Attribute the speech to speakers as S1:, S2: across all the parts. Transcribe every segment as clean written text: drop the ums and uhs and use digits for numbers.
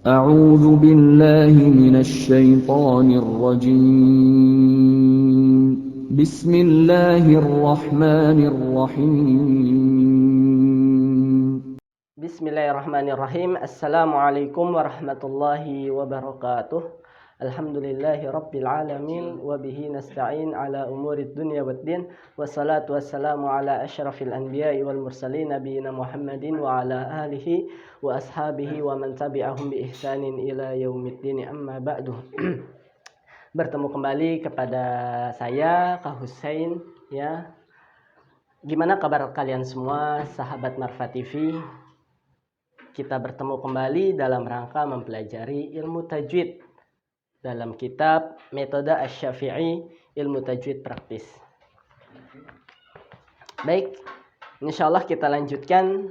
S1: أعوذ بالله من الشيطان الرجيم بسم الله الرحمن الرحيم
S2: Bismillahirrahmanirrahim. Assalamualaikum warahmatullahi wabarakatuh. Alhamdulillahi rabbil alamin wa bihi nasta'in ala umurid dunya waddin. Wassalatu wassalamu ala asyrafil anbiya'i wal mursalin nabiyina Muhammadin wa ala alihi wa ashabihi wa man tabi'ahum bi ihsanin ila yaumiddin, amma ba'du. Bertemu kembali kepada saya Kak Hussein, ya. Gimana kabar kalian semua sahabat Marfa TV? Kita bertemu kembali dalam rangka mempelajari ilmu tajwid dalam kitab Metode Asy-Syafi'i Ilmu Tajwid Praktis. Baik, insyaallah kita lanjutkan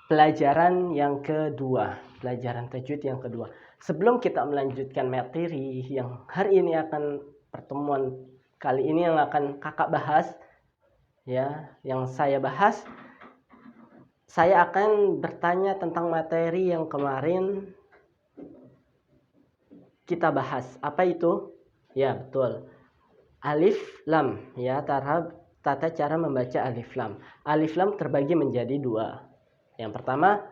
S2: pelajaran yang kedua, pelajaran tajwid yang kedua. Sebelum kita melanjutkan materi yang hari ini pertemuan kali ini yang akan kakak bahas, ya, yang saya bahas, saya akan bertanya tentang materi yang kemarin kita bahas. Apa itu? Ya, betul. Alif lam, ya, tata cara membaca alif lam. Alif lam terbagi menjadi dua. Yang pertama,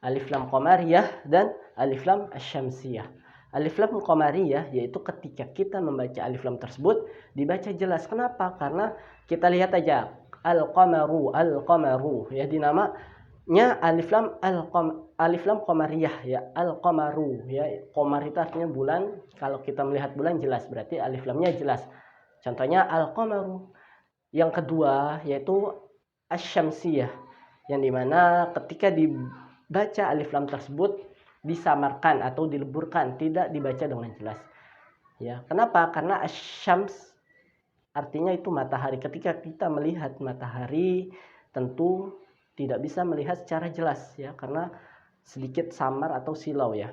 S2: alif lam qamariyah dan alif lam asyamsiyah. Alif lam qamariyah yaitu ketika kita membaca alif lam tersebut dibaca jelas. Kenapa? Karena kita lihat aja al-qamaru, ya, dinamanya alif lam qamariyah, ya, al-qamaru, ya. Qamar itu artinya bulan. Kalau kita melihat bulan jelas, berarti alif lamnya jelas. Contohnya al-qamaru. Yang kedua yaitu asyamsiyah, yang dimana ketika dibaca alif lam tersebut disamarkan atau dileburkan, tidak dibaca dengan jelas. Ya, kenapa? Karena asyams artinya itu matahari. Ketika kita melihat matahari, tentu tidak bisa melihat secara jelas, ya, karena sedikit samar atau silau, ya.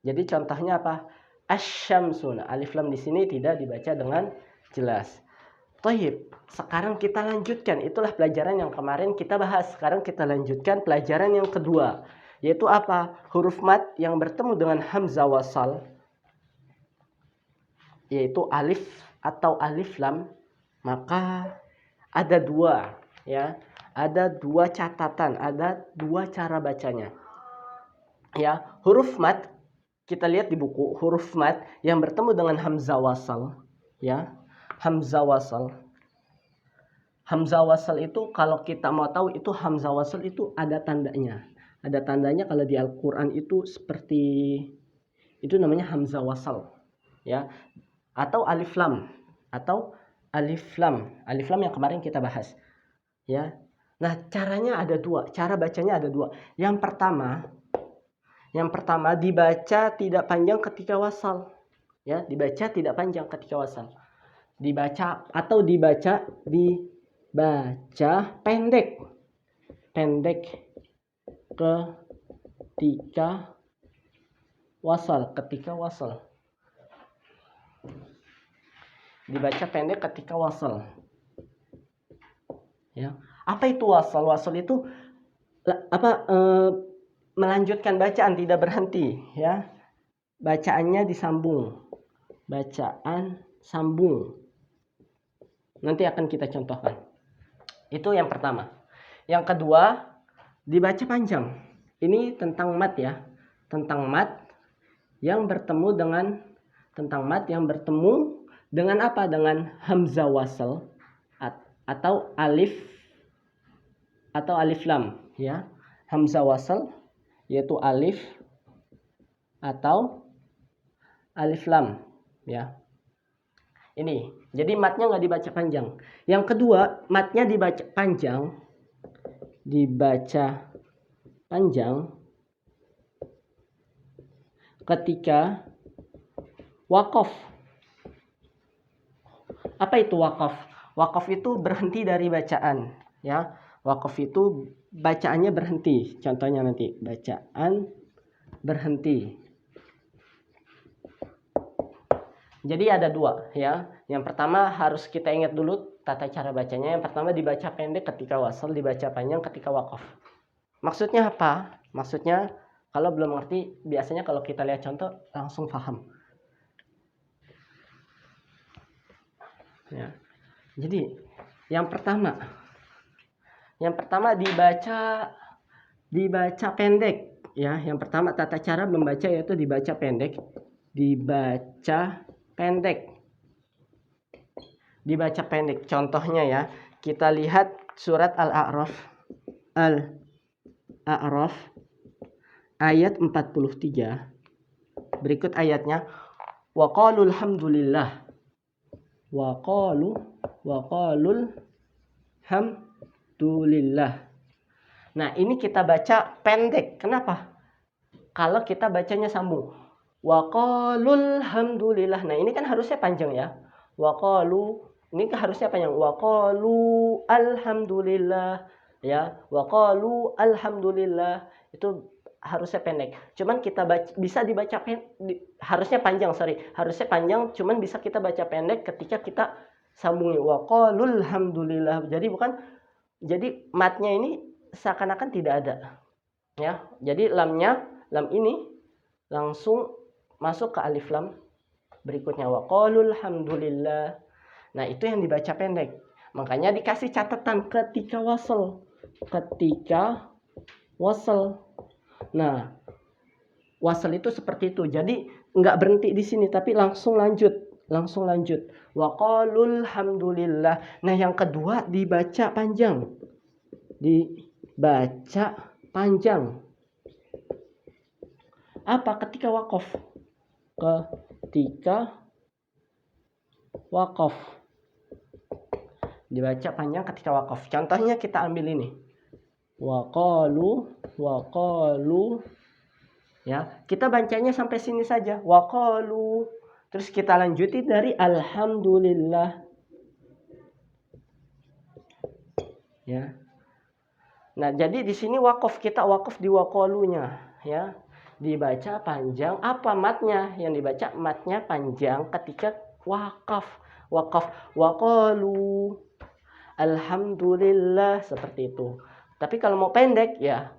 S2: Jadi contohnya apa? Asyamsuna. Alif lam di sini tidak dibaca dengan jelas. Tohib. Sekarang kita lanjutkan. Itulah pelajaran yang kemarin kita bahas. Sekarang kita lanjutkan pelajaran yang kedua, yaitu apa? Huruf mat yang bertemu dengan hamzah wasal, yaitu alif atau alif lam. Maka ada dua, ya. Ada dua catatan, ada dua cara bacanya. Ya, huruf mat kita lihat di buku, huruf mat yang bertemu dengan hamzah wasal, ya. Hamzah wasal. Hamzah wasal itu kalau kita mau tahu itu hamzah wasal itu ada tandanya. Ada tandanya kalau di Al-Qur'an itu seperti itu, namanya hamzah wasal, ya. Atau alif lam, alif lam yang kemarin kita bahas, ya. Nah, caranya ada dua, cara bacanya ada dua. Yang pertama dibaca tidak panjang ketika wasal, ya, dibaca tidak panjang ketika wasal. Dibaca pendek ketika wasal, dibaca pendek ketika wasal, ya. Apa itu wasal? Wasal itu melanjutkan bacaan, tidak berhenti, ya. Bacaannya disambung, bacaan sambung. Nanti akan kita contohkan. Itu yang pertama. Yang kedua, dibaca panjang. Ini tentang mat, ya. Tentang mat yang bertemu dengan apa? Dengan hamzah wasal atau alif lam, ya. Hamzah wasal yaitu alif atau alif lam, ya. Ini. Jadi matnya nggak dibaca panjang. Yang kedua, matnya dibaca panjang ketika waqaf. Apa itu waqaf? Waqaf itu berhenti dari bacaan, ya. Waqaf itu bacaannya berhenti. Contohnya nanti bacaan berhenti. Jadi ada dua, ya. Yang pertama harus kita ingat dulu tata cara bacanya. Yang pertama dibaca pendek ketika wasal, dibaca panjang ketika waqaf. Maksudnya apa? Maksudnya Kalau belum ngerti, biasanya kalau kita lihat contoh langsung paham. Ya. Jadi yang pertama dibaca pendek. Ya, yang pertama tata cara membaca yaitu dibaca pendek. Dibaca pendek. Contohnya ya, kita lihat surat Al-A'raf ayat 43. Berikut ayatnya, wa qalul hamdulillah. Wa qalul hamdulillah. Nah, ini kita baca pendek. Kenapa? Kalau kita bacanya sambung. Wa qalul hamdulillah. Nah, ini kan harusnya panjang ya. Wa qalu, ini kan harusnya panjang. Wa qalu alhamdulillah. Ya, wa qalu alhamdulillah. Itu harusnya pendek. Cuman kita bisa dibaca harusnya panjang, harusnya panjang, cuman bisa kita baca pendek ketika kita sambungi wa qalul hamdulillah. Jadi matnya ini seakan-akan tidak ada. Ya, jadi lam ini langsung masuk ke alif lam berikutnya wa qalul hamdulillah. Nah, itu yang dibaca pendek. Makanya dikasih catatan ketika wasal. Nah, wasal itu seperti itu. Jadi nggak berhenti di sini, tapi langsung lanjut. Wa qalul hamdulillah. Nah, yang kedua dibaca panjang. Apa? Ketika waqaf. Dibaca panjang ketika waqaf. Contohnya kita ambil ini. Wa qalu. Ya, kita bacanya sampai sini saja. Wa qalu. Terus kita lanjuti dari alhamdulillah. Ya. Nah, jadi di sini kita waqaf di wa qalunya, ya. Dibaca panjang. Apa matnya? Yang dibaca matnya panjang ketika waqaf. Wa qalu alhamdulillah, seperti itu. Tapi kalau mau pendek ya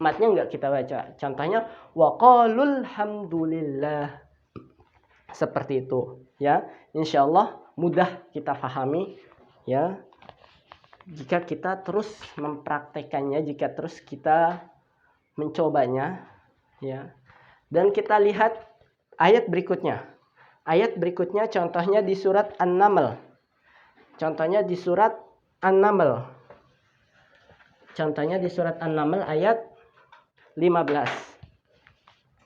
S2: matnya enggak kita baca. Contohnya wa qalul hamdulillah. Seperti itu, ya. Insyaallah mudah kita pahami, ya. Jika kita terus mempraktekannya, jika terus kita mencobanya, ya. Dan kita lihat ayat berikutnya. Contohnya di surat An-Naml. Contohnya di surat An-Naml ayat 15.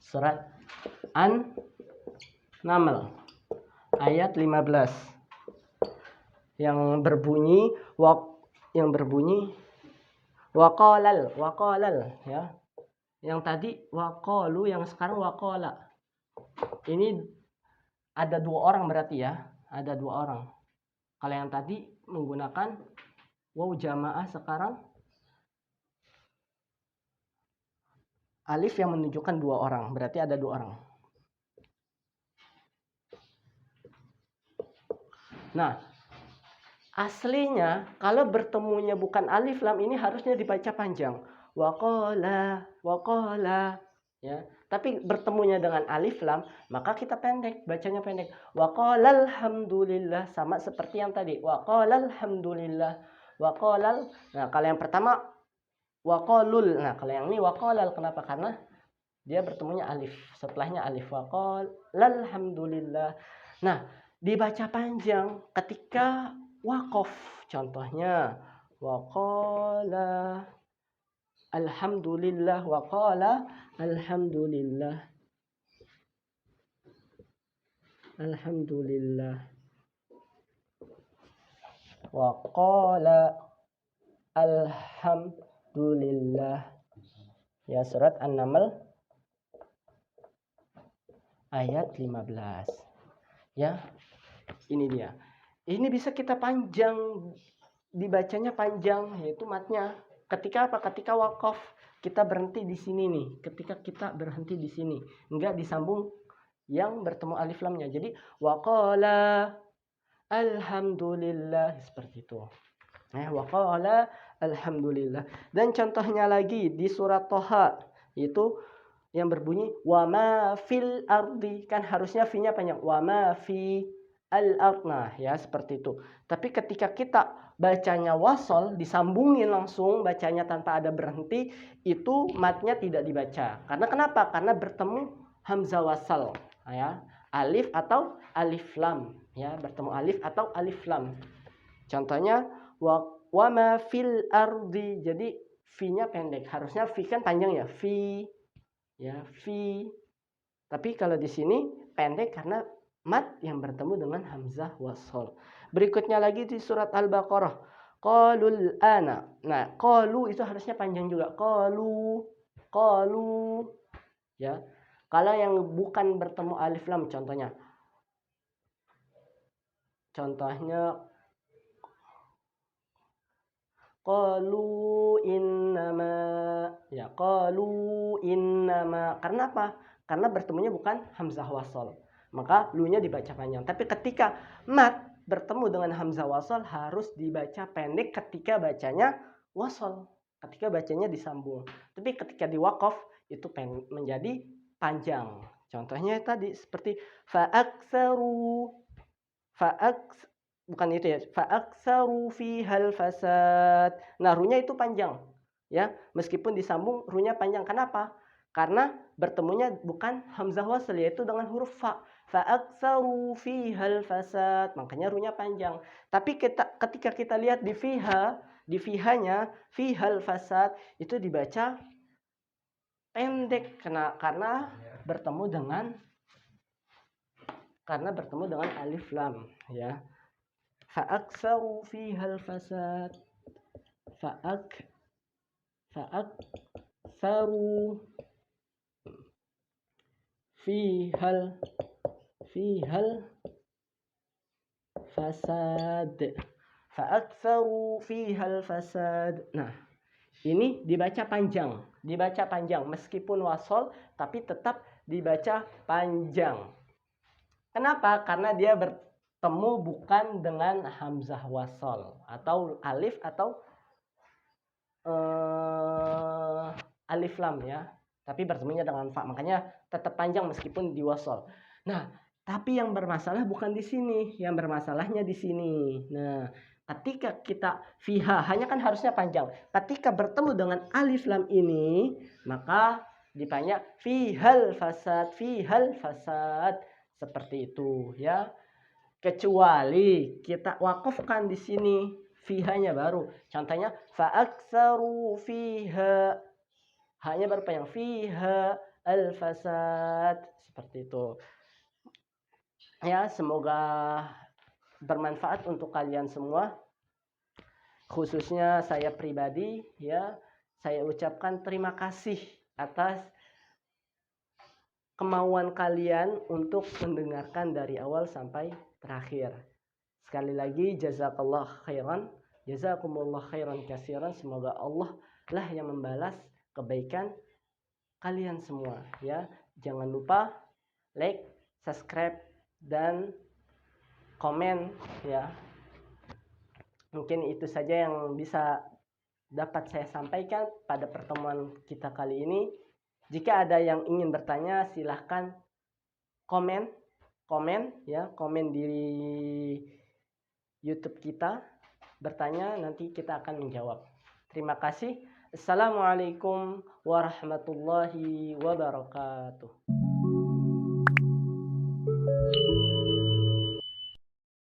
S2: Surat An-Naml ayat 15 yang berbunyi waqalal, ya. Yang tadi waqalu, yang sekarang waqala. Ini ada 2 orang berarti ya, ada 2 orang. Kalau yang tadi menggunakan waw jamaah, sekarang alif yang menunjukkan 2 orang, berarti ada 2 orang. Nah, aslinya kalau bertemunya bukan alif lam ini harusnya dibaca panjang. Waqala, ya. Tapi bertemunya dengan alif lam, maka kita bacanya pendek. Waqalal hamdulillah, sama seperti yang tadi. Waqalal hamdulillah. Nah, kalau yang pertama waqalul. Nah, kalau yang ini waqalal. Kenapa? Karena dia bertemunya alif, setelahnya alif. Waqalal hamdulillah. Nah, dibaca panjang ketika waqaf. Contohnya waqala alhamdulillah, waqala alhamdulillah. Waqala alhamdulillah. Ya, surat An-Naml ayat 15. Ya, ini dia. Ini bisa kita panjang, dibacanya panjang, yaitu matnya. Ketika apa? Ketika waqaf, kita berhenti di sini nih. Ketika kita berhenti di sini, enggak disambung yang bertemu alif lamnya. Jadi waqala alhamdulillah, seperti itu. Waqala alhamdulillah. Dan contohnya lagi di surat Thaha, yaitu yang berbunyi wa ma fil ardi, kan harusnya fi-nya panjang, wa ma fi al-ard. Nah, ya seperti itu. Tapi ketika kita bacanya wasol, disambungin langsung bacanya tanpa ada berhenti, itu matnya tidak dibaca. Karena kenapa? Karena bertemu hamzah wasal, ya. Alif atau alif lam, ya, bertemu alif atau alif lam. Contohnya wa ma fil ardi. Jadi fi-nya pendek. Harusnya fi kan panjang ya, fi, ya, fi. Tapi kalau di sini pendek karena mat yang bertemu dengan hamzah wasol. Berikutnya lagi di surat Al-Baqarah, qalul ana. Nah, qalu itu harusnya panjang juga, qalu, ya. Kalau yang bukan bertemu alif lam, contohnya qalu innama, ya, qalu innama. Karena apa? Karena bertemunya bukan hamzah wasol, maka lu-nya dibaca panjang. Tapi ketika mat bertemu dengan hamzah wasol harus dibaca pendek ketika bacanya wasol, ketika bacanya disambung. Tapi ketika diwaqaf itu menjadi panjang. Contohnya tadi seperti fa'aksaru, bukan itu ya, fa'aksaru fihal fasad. Nah, runya itu panjang, ya, meskipun disambung runya panjang. Kenapa? Karena bertemunya bukan hamzah wasl, yaitu dengan huruf fa. Fa'aksaru fihal fasad, makanya runya panjang. Tapi ketika kita lihat di fihanya fihal fasad itu dibaca pendek karena bertemu dengan alif lam, ya. Fa'aksaru fihal fasad, fa'aksaru fihal fasad, fa'aksaru fihal fasad. Nah, ini dibaca panjang meskipun wasol tapi tetap dibaca panjang. Kenapa? Karena dia bertemu bukan dengan hamzah wasol atau alif atau alif lam, ya, tapi bertemunya dengan fa, makanya tetap panjang meskipun diwasol. Nah, tapi yang bermasalah bukan di sini, yang bermasalahnya di sini. Nah, ketika kita fiha hanya kan harusnya panjang. Ketika bertemu dengan alif lam ini, maka dipanjang fihal fasad, seperti itu, ya. Kecuali kita wakafkan di sini fihanya baru. Contohnya fa'aksaru fiha, hanya baru panjang fiha al-fasad, seperti itu. Ya, semoga bermanfaat untuk kalian semua. Khususnya saya pribadi, ya, saya ucapkan terima kasih atas kemauan kalian untuk mendengarkan dari awal sampai terakhir. Sekali lagi jazakallah khairan, jazakumullah khairan katsiran. Semoga Allah lah yang membalas kebaikan kalian semua, ya. Jangan lupa like, subscribe, dan komen, ya. Mungkin itu saja yang bisa dapat saya sampaikan pada pertemuan kita kali ini. Jika ada yang ingin bertanya, silahkan komen, ya, komen di YouTube kita, bertanya, nanti kita akan menjawab. Terima kasih. Assalamualaikum warahmatullahi wabarakatuh.